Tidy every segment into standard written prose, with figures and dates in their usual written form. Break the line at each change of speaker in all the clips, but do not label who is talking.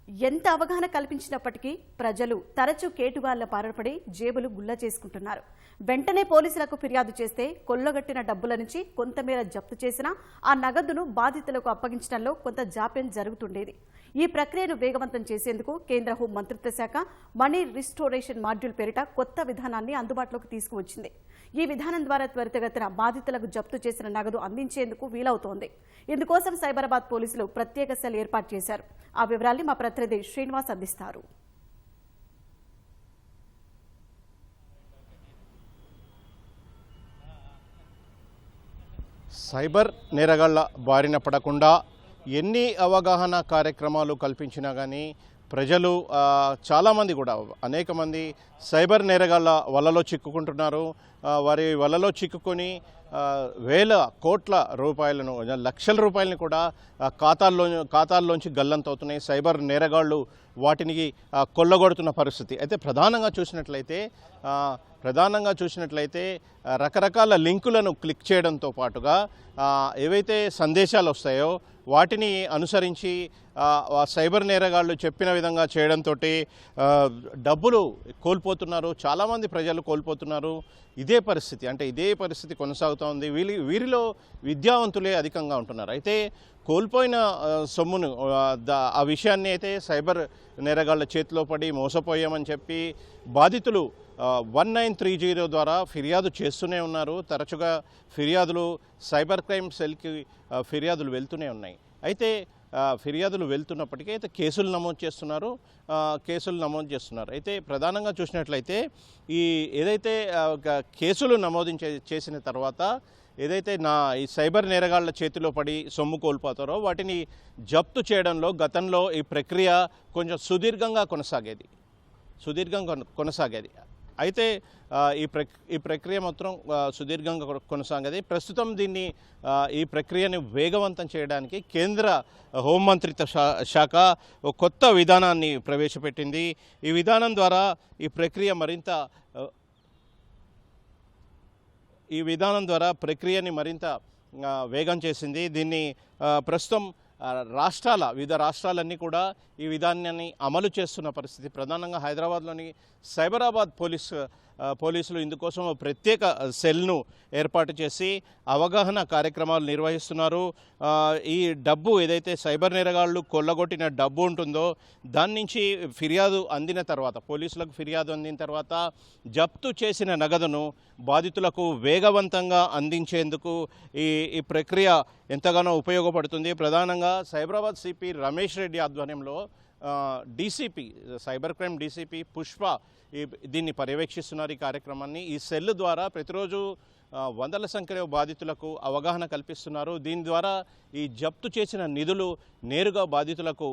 ఎంత అవగాహన కల్పించినప్పటికీ ప్రజలు తరచూ కేటుగాళ్ల పారపడి జేబులు గుల్ల చేసుకుంటున్నారు. వెంటనే పోలీసులకు ఫిర్యాదు చేస్తే కొల్లగొట్టిన డబ్బుల నుంచి కొంతమేర జప్తు చేసినా ఆ నగదును బాధితులకు అప్పగించడంలో కొంత జాప్యం జరుగుతుండేది. ఈ ప్రక్రియను వేగవంతం చేసేందుకు కేంద్ర హోం మంత్రిత్వ శాఖ మనీ రిస్టోరేషన్ మాడ్యూల్ పేరిట కొత్త విధానాన్ని అందుబాటులోకి తీసుకువచ్చింది. ఈ విధానం ద్వారా త్వరితగతిన బాధితులకు జప్తు చేసిన నగదు అందించేందుకు వీలవుతోంది. ఇందుకోసం సైబరాబాద్ పోలీసులు ప్రత్యేక సెల్ ఏర్పాటు చేశారు. ఆ వివరాల్ని మా ప్రతినిధి శ్రీనివాస్ అందిస్తారు.
సైబర్ నేరగాళ్ల బారిన పడకుండా ఎన్ని అవగాహన కార్యక్రమాలు కల్పించినా కానీ ప్రజలు చాలామంది కూడా అనేక మంది సైబర్ నేరగాళ్ల వలలో చిక్కుకుంటున్నారు. వారి వలలో చిక్కుకొని వేల కోట్ల రూపాయలను, లక్షల రూపాయలని కూడా ఖాతాల్లోంచి గల్లంతవుతున్నాయి. సైబర్ నేరగాళ్లు వాటిని కొల్లగొడుతున్న పరిస్థితి అయితే ప్రధానంగా చూసినట్లయితే రకరకాల లింకులను క్లిక్ చేయడంతో పాటుగా ఏవైతే సందేశాలు వస్తాయో వాటిని అనుసరించి సైబర్ నేరగాళ్లు చెప్పిన విధంగా చేయడంతో డబ్బులు కోల్పోతున్నారు. చాలామంది ప్రజలు కోల్పోతున్నారు. ఇదే పరిస్థితి కొనసాగుతోంది. వీరిలో విద్యావంతులే అధికంగా ఉంటున్నారు. అయితే కోల్పోయిన సొమ్మును ఆ విషయాన్ని అయితే సైబర్ నేరగాళ్ల చేతిలో పడి మోసపోయామని చెప్పి బాధితులు 1930 ద్వారా ఫిర్యాదు చేస్తూనే ఉన్నారు. తరచుగా ఫిర్యాదులు సైబర్ క్రైమ్ సెల్కి ఫిర్యాదులు వెళ్తూనే ఉన్నాయి. అయితే ఫిర్యాదులు వెళ్తున్నప్పటికీ అయితే కేసులు నమోదు చేస్తున్నారు. అయితే ప్రధానంగా చూసినట్లయితే ఏదైతే కేసులు చేసిన తర్వాత ఏదైతే ఈ సైబర్ నేరగాళ్ల చేతిలో పడి సొమ్ము కోల్పోతారో వాటిని జప్తు చేయడంలో గతంలో ఈ ప్రక్రియ కొంచెం సుదీర్ఘంగా కొనసాగేది. అయితే ఈ ప్రక్రియ మొత్తం సుదీర్ఘంగా కొనసాగేది. ప్రస్తుతం ఈ ప్రక్రియను వేగవంతం చేయడానికి కేంద్ర హోంమంత్రిత్వ శాఖ ఒక కొత్త విధానాన్ని ప్రవేశపెట్టింది. ఈ విధానం ద్వారా ఈ ప్రక్రియని మరింత వేగం చేసింది. దీన్ని ప్రస్తుతం వివిధ రాష్ట్రాలన్నీ కూడా ఈ విధానాన్ని అమలు చేస్తున్న పరిస్థితి. ప్రధానంగా హైదరాబాద్లోని సైబరాబాద్ పోలీసులు ఇందుకోసం ప్రత్యేక సెల్ను ఏర్పాటు చేసి అవగాహన కార్యక్రమాలు నిర్వహిస్తున్నారు. ఈ డబ్బు ఏదైతే సైబర్ నేరగాళ్లు కొల్లగొట్టిన డబ్బు ఉంటుందో దాని నుంచి పోలీసులకు ఫిర్యాదు అందిన తర్వాత జప్తు చేసిన నగదును బాధితులకు వేగవంతంగా అందించేందుకు ఈ ప్రక్రియ ఎంతగానో ఉపయోగపడుతుంది. ప్రధానంగా సైబరాబాద్ సిపి రమేష్ రెడ్డి ఆధ్వర్యంలో DCP cyber crime DCP Pushpa దీన్ని పర్యవేక్షిస్తున్నారు. ఈ కార్యక్రమాన్ని ఈ సెల్ ద్వారా ప్రతిరోజు వందల సంఖ్యలో బాధితులకు అవగాహన కల్పిస్తున్నారు. దీని ద్వారా ఈ జప్తు చేసిన నిధులు నేరుగా బాధితులకు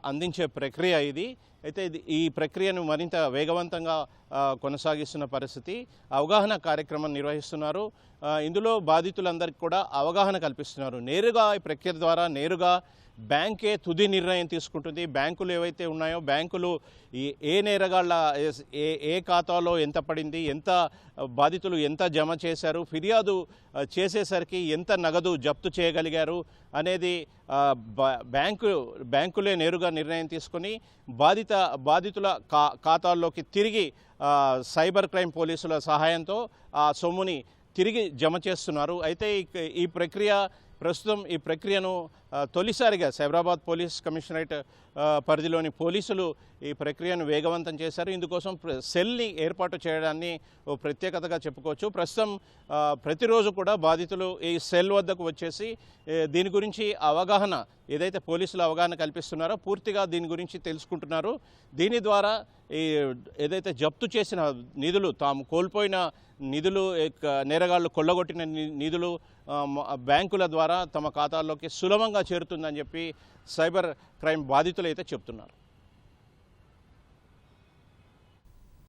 అందించే ప్రక్రియ ఇది. అయితే ఈ ప్రక్రియను మరింత వేగవంతంగా కొనసాగిస్తున్న పరిస్థితి. అవగాహన కార్యక్రమం నిర్వహిస్తున్నారు. ఇందులో బాధితులందరికీ కూడా అవగాహన కల్పిస్తున్నారు. ఈ ప్రక్రియ ద్వారా నేరుగా బ్యాంకే తుది నిర్ణయం తీసుకుంటుంది. బ్యాంకులు ఏవైతే ఉన్నాయో బ్యాంకులు ఏ నేరగాళ్ల ఏ ఖాతాలో ఎంత పడింది, బాధితులు ఎంత జమ చేశారు, ఫిర్యాదు చేసేసరికి ఎంత నగదు జప్తు చేయగలిగారు అనేది బ్యాంకులే నేరుగా నిర్ణయం తీసుకొని బాధితుల ఖాతాల్లోకి తిరిగి సైబర్ క్రైమ్ పోలీసుల సహాయంతో ఆ సొమ్ముని తిరిగి జమ చేస్తున్నారు. అయితే ప్రస్తుతం ఈ ప్రక్రియను తొలిసారిగా సైబరాబాద్ పోలీస్ కమిషనరేట్ పరిధిలోని పోలీసులు ఈ ప్రక్రియను వేగవంతం చేశారు. ఇందుకోసం సెల్ని ఏర్పాటు చేయడాన్ని ప్రత్యేకతగా చెప్పుకోవచ్చు. ప్రస్తుతం ప్రతిరోజు కూడా బాధితులు ఈ సెల్ వద్దకు వచ్చేసి దీని గురించి ఏదైతే పోలీసులు అవగాహన కల్పిస్తున్నారో పూర్తిగా దీని గురించి తెలుసుకుంటున్నారు. దీని ద్వారా ఏదైతే జప్తు చేసిన నిధులు, తాము కోల్పోయిన నిధులు, నేరగాళ్లు కొల్లగొట్టిన నిధులు బ్యాంకుల ద్వారా తమ ఖాతాల్లోకి సులభంగా చేరుతుందని చెప్పి సైబర్ క్రైమ్ బాధితులు అయితే చెప్తున్నారు.